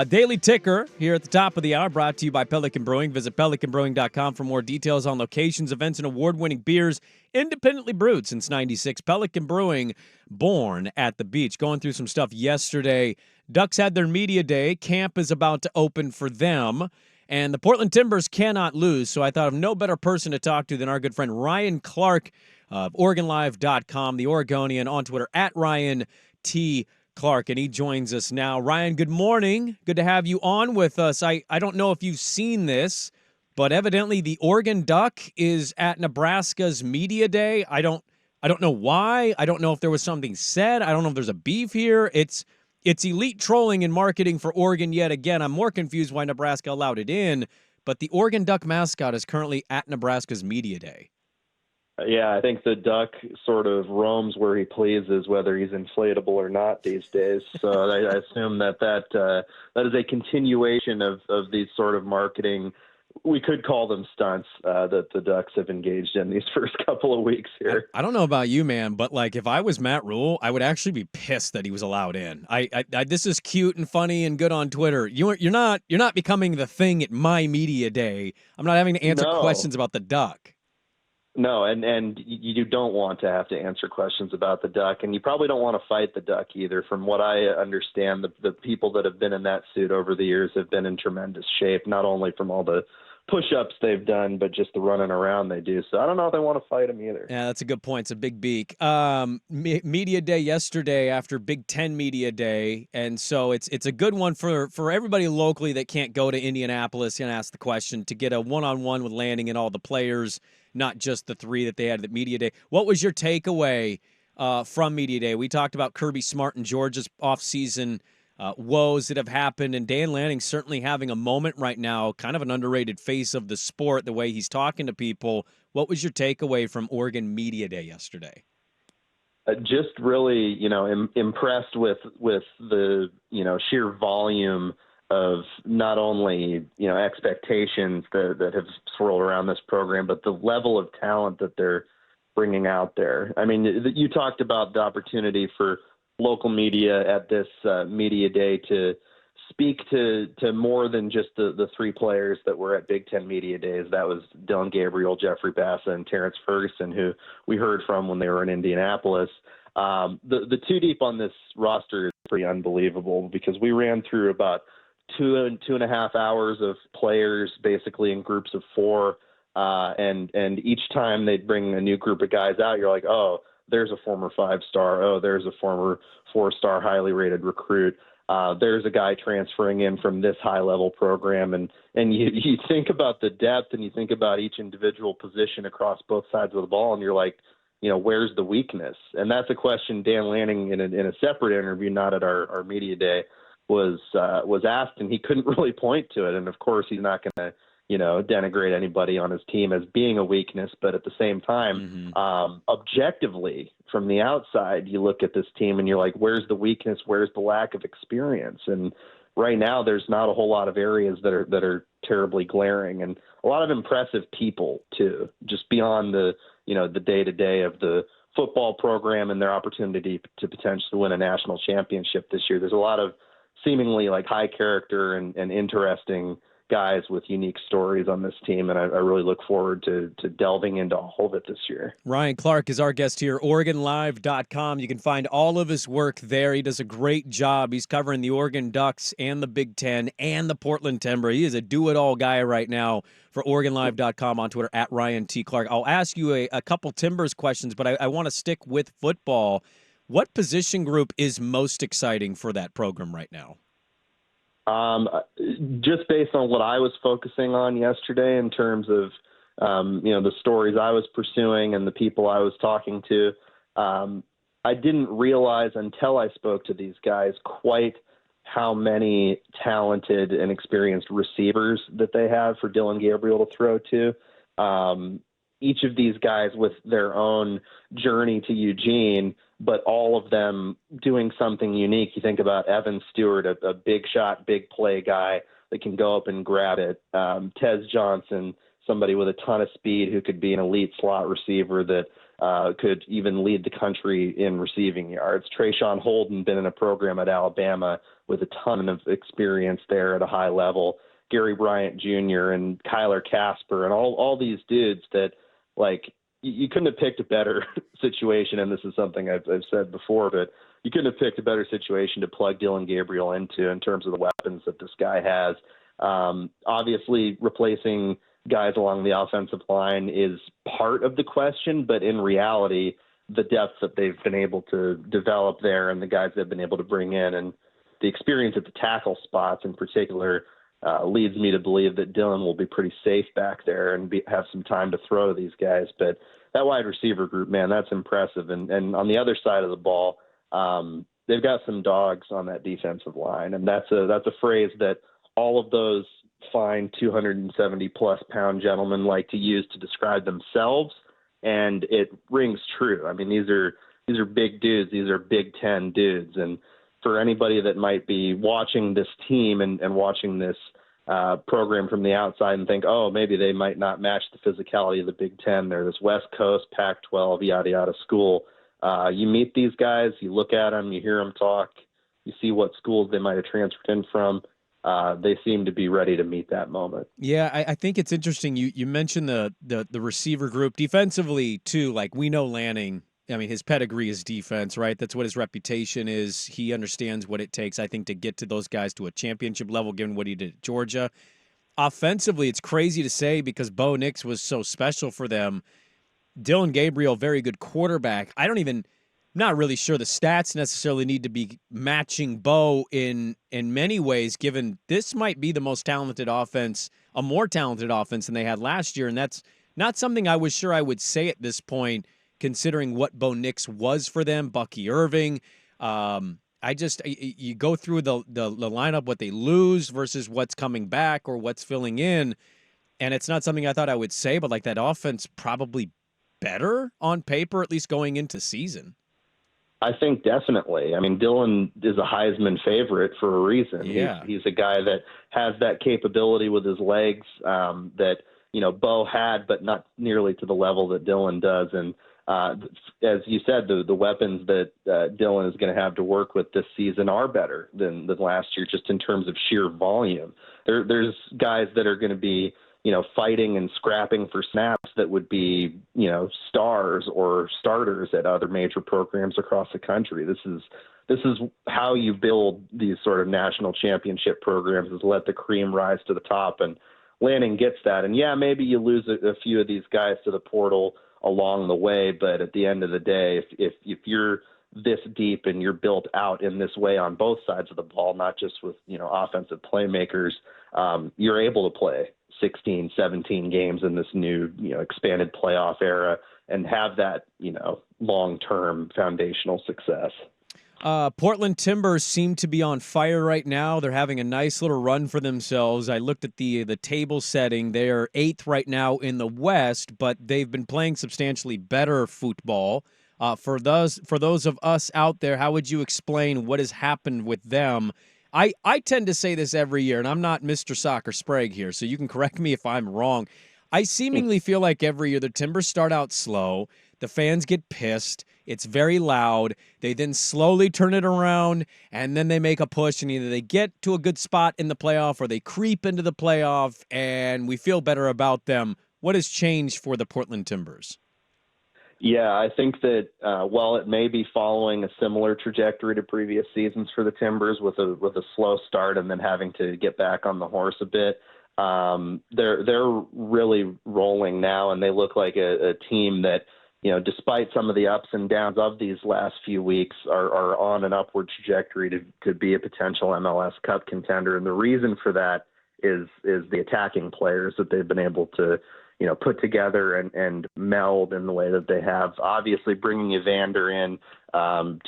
Daily Ticker here at the top of the hour, brought to you by Pelican Brewing. Visit pelicanbrewing.com for more details on locations, events, and award-winning beers independently brewed since '96. Pelican Brewing, born at the beach. Going through some stuff yesterday. Ducks had their media day. Camp is about to open for them, and the Portland Timbers cannot lose. So I thought of no better person to talk to than our good friend Ryan Clarke of OregonLive.com, the Oregonian, on Twitter at Ryan T. Clarke, and he joins us now. Ryan, good morning. Good to have you on with us. I don't know if you've seen this, but evidently the Oregon Duck is at Nebraska's media day. I don't know why. I don't know if there was something said. I don't know if there's a beef here. It's elite trolling and marketing for Oregon yet again. I'm more confused why Nebraska allowed it in, but the Oregon Duck mascot is currently at Nebraska's media day. Yeah, I think the duck sort of roams where he pleases, whether he's inflatable or not these days. So I assume that is a continuation of these sort of marketing. We could call them stunts that the Ducks have engaged in these first couple of weeks here. I don't know about you, man, but like if I was Matt Rule, I would actually be pissed that he was allowed in. I this is cute and funny and good on Twitter. You're not becoming the thing at my media day. I'm not having to answer questions about the Duck. No, and you don't want to have to answer questions about the Duck, and you probably don't want to fight the Duck either. From what I understand, the people that have been in that suit over the years have been in tremendous shape, not only from all the push-ups they've done, but just the running around they do. So I don't know if they want to fight him either. Yeah, that's a good point. It's a big beak. Media day yesterday after Big Ten Media Day, and so it's a good one for everybody locally that can't go to Indianapolis and ask the question, to get a one-on-one with Lanning and all the players, not just the three that they had at Media Day. What was your takeaway from Media Day? We talked about Kirby Smart and Georgia's offseason woes that have happened, and Dan Lanning certainly having a moment right now, kind of an underrated face of the sport, the way he's talking to people. What was your takeaway from Oregon Media Day yesterday? Just really, impressed with the, sheer volume of not only, expectations that have swirled around this program, but the level of talent that they're bringing out there. I mean, you talked about the opportunity for local media at this media day to speak to more than just the three players that were at Big Ten Media Days. That was Dylan Gabriel, Jeffrey Bassa, and Terrence Ferguson, who we heard from when they were in Indianapolis. The two deep on this roster is pretty unbelievable, because we ran through about 2.5 hours of players, basically in groups of four. And each time they'd bring a new group of guys out, you're like, oh, there's a former 5-star. Oh, there's a former 4-star highly rated recruit. There's a guy transferring in from this high-level program. And you think about the depth, and you think about each individual position across both sides of the ball, and you're like, where's the weakness? And that's a question Dan Lanning in a separate interview, not at our media day, was asked, and he couldn't really point to it. And of course, he's not going to, denigrate anybody on his team as being a weakness. But at the same time, objectively, from the outside, you look at this team and you're like, where's the weakness? Where's the lack of experience? And right now, there's not a whole lot of areas that are terribly glaring, and a lot of impressive people too, just beyond the day-to-day of the football program and their opportunity to potentially win a national championship this year. There's a lot of seemingly like high character and interesting guys with unique stories on this team, and I really look forward to delving into all of it this year. Ryan Clarke is our guest here, OregonLive.com. You can find all of his work there. He does a great job. He's covering the Oregon Ducks and the Big Ten and the Portland Timber. He is a do-it-all guy right now for OregonLive.com, on Twitter at Ryan T. Clarke. I'll ask you a couple Timbers questions, but I want to stick with football. What position group is most exciting for that program right now? Just based on what I was focusing on yesterday in terms of, the stories I was pursuing and the people I was talking to, I didn't realize until I spoke to these guys quite how many talented and experienced receivers that they have for Dylan Gabriel to throw to. Each of these guys with their own journey to Eugene, but all of them doing something unique. You think about Evan Stewart, a big shot, big play guy that can go up and grab it. Tez Johnson, somebody with a ton of speed who could be an elite slot receiver that could even lead the country in receiving yards. Trayshawn Holden, been in a program at Alabama with a ton of experience there at a high level. Gary Bryant Jr. and Kyler Casper and all these dudes that, like, you couldn't have picked a better situation, and this is something I've said before, but you couldn't have picked a better situation to plug Dillon Gabriel into in terms of the weapons that this guy has. Obviously, replacing guys along the offensive line is part of the question, but in reality, the depth that they've been able to develop there and the guys they've been able to bring in and the experience at the tackle spots in particular leads me to believe that Dillon will be pretty safe back there and have some time to throw to these guys. But that wide receiver group, man, that's impressive. And on the other side of the ball, they've got some dogs on that defensive line. And that's a phrase that all of those fine 270-plus pound gentlemen like to use to describe themselves. And it rings true. I mean, these are big dudes. These are Big Ten dudes. And for anybody that might be watching this team and watching this program from the outside and think, oh, maybe they might not match the physicality of the Big Ten. They're this West Coast, Pac-12, yada, yada school. You meet these guys, you look at them, you hear them talk, you see what schools they might have transferred in from. They seem to be ready to meet that moment. Yeah, I think it's interesting. You mentioned the receiver group defensively too. Like, we know Lanning, I mean, his pedigree is defense, right? That's what his reputation is. He understands what it takes, I think, to get to those guys to a championship level, given what he did at Georgia. Offensively, it's crazy to say because Bo Nix was so special for them. Dillon Gabriel, very good quarterback. Not really sure the stats necessarily need to be matching Bo in many ways, given this might be the most talented offense, a more talented offense than they had last year. And that's not something I was sure I would say at this point, considering what Bo Nix was for them, Bucky Irving. You go through the lineup, what they lose versus what's coming back or what's filling in, and it's not something I thought I would say, but like that offense probably better on paper, at least going into season. I think definitely. I mean, Dillon is a Heisman favorite for a reason. Yeah. He's a guy that has that capability with his legs that, Bo had, but not nearly to the level that Dillon does. And as you said, the weapons that Dillon is going to have to work with this season are better than last year, just in terms of sheer volume. There's guys that are going to be, fighting and scrapping for snaps that would be, stars or starters at other major programs across the country. This is how you build these sort of national championship programs, is let the cream rise to the top. And Lanning gets that. And yeah, maybe you lose a few of these guys to the portal along the way, but at the end of the day, if you're this deep and you're built out in this way on both sides of the ball, not just with, offensive playmakers, you're able to play 16, 17 games in this new, expanded playoff era and have that, long-term foundational success. Portland Timbers seem to be on fire right now. They're having a nice little run for themselves. I looked at the table setting. They're 8th right now in the West, but they've been playing substantially better football. For those of us out there, how would you explain what has happened with them? I tend to say this every year, and I'm not Mr. Soccer Sprague here, so you can correct me if I'm wrong. I seemingly feel like every year the Timbers start out slow. The fans get pissed. It's very loud. They then slowly turn it around, and then they make a push, and either they get to a good spot in the playoff or they creep into the playoff, and we feel better about them. What has changed for the Portland Timbers? Yeah, I think that while it may be following a similar trajectory to previous seasons for the Timbers with a slow start and then having to get back on the horse a bit, they're really rolling now, and they look like a team that, despite some of the ups and downs of these last few weeks, are on an upward trajectory to be a potential MLS Cup contender. And the reason for that is the attacking players that they've been able to, put together and meld in the way that they have. Obviously, bringing Evander in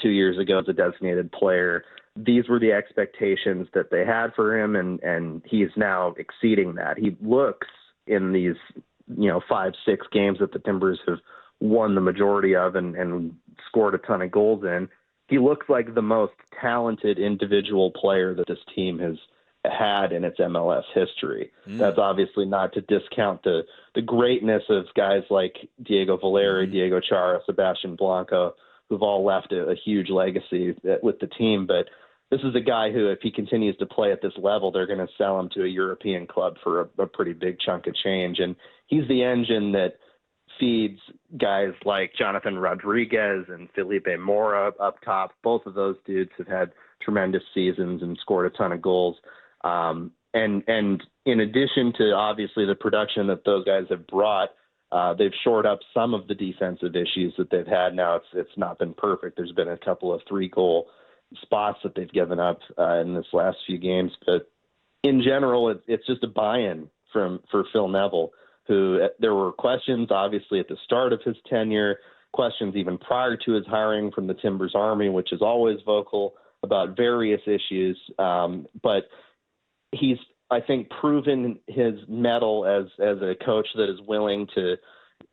2 years ago as a designated player, these were the expectations that they had for him, and he's now exceeding that. He looks in these, 5-6 games that the Timbers have won the majority of and scored a ton of goals in. He looks like the most talented individual player that this team has had in its MLS history. That's obviously not to discount the greatness of guys like Diego Valeri, Diego Chara, Sebastian Blanco, who've all left a huge legacy with the team. But this is a guy who, if he continues to play at this level, they're going to sell him to a European club for a pretty big chunk of change. And he's the engine that feeds guys like Jonathan Rodriguez and Felipe Mora up top. Both of those dudes have had tremendous seasons and scored a ton of goals. And in addition to obviously the production that those guys have brought, they've shored up some of the defensive issues that they've had. Now it's not been perfect. There's been a couple of 3-goal spots that they've given up in this last few games, but in general, it's just a buy-in for Phil Neville, who there were questions obviously at the start of his tenure, questions even prior to his hiring from the Timbers Army, which is always vocal about various issues. But he's, I think, proven his mettle as a coach that is willing to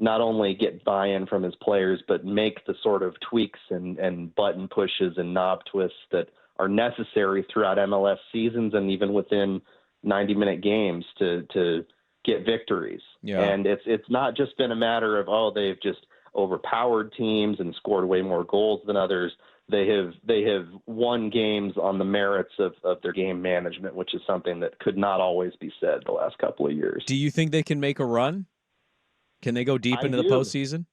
not only get buy-in from his players, but make the sort of tweaks and button pushes and knob twists that are necessary throughout MLS seasons and even within 90-minute games to get victories. Yeah. And it's not just been a matter of, they've just overpowered teams and scored way more goals than others. They have won games on the merits of their game management, which is something that could not always be said the last couple of years. Do you think they can make a run? Can they go deep into the postseason?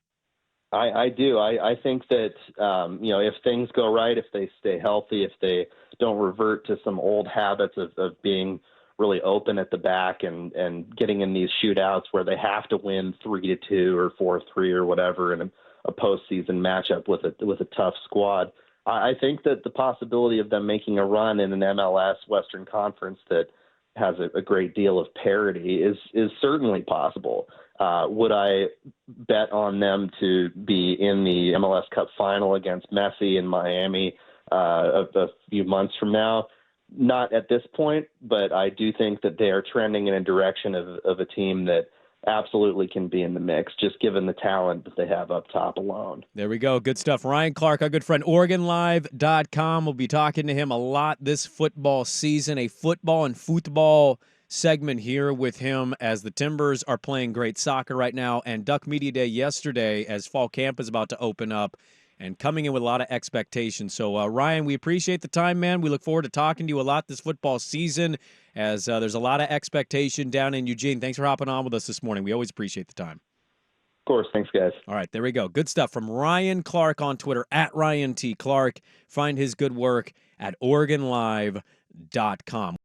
I do. I think that, if things go right, if they stay healthy, if they don't revert to some old habits of being really open at the back and getting in these shootouts where they have to win 3-2 or 4-3 or whatever in a postseason matchup with a tough squad. I think that the possibility of them making a run in an MLS Western Conference that has a great deal of parity is certainly possible. Would I bet on them to be in the MLS Cup final against Messi in Miami a few months from now? Not at this point, but I do think that they are trending in a direction of a team that absolutely can be in the mix, just given the talent that they have up top alone. There we go. Good stuff. Ryan Clarke, our good friend, OregonLive.com. We'll be talking to him a lot this football season, a football and football segment here with him as the Timbers are playing great soccer right now, and Duck Media Day yesterday as fall camp is about to open up and coming in with a lot of expectations. So, Ryan, we appreciate the time, man. We look forward to talking to you a lot this football season as there's a lot of expectation down in Eugene. Thanks for hopping on with us this morning. We always appreciate the time. Of course. Thanks, guys. All right, there we go. Good stuff from Ryan Clarke on Twitter, @Ryan T. Clarke. Find his good work at OregonLive.com.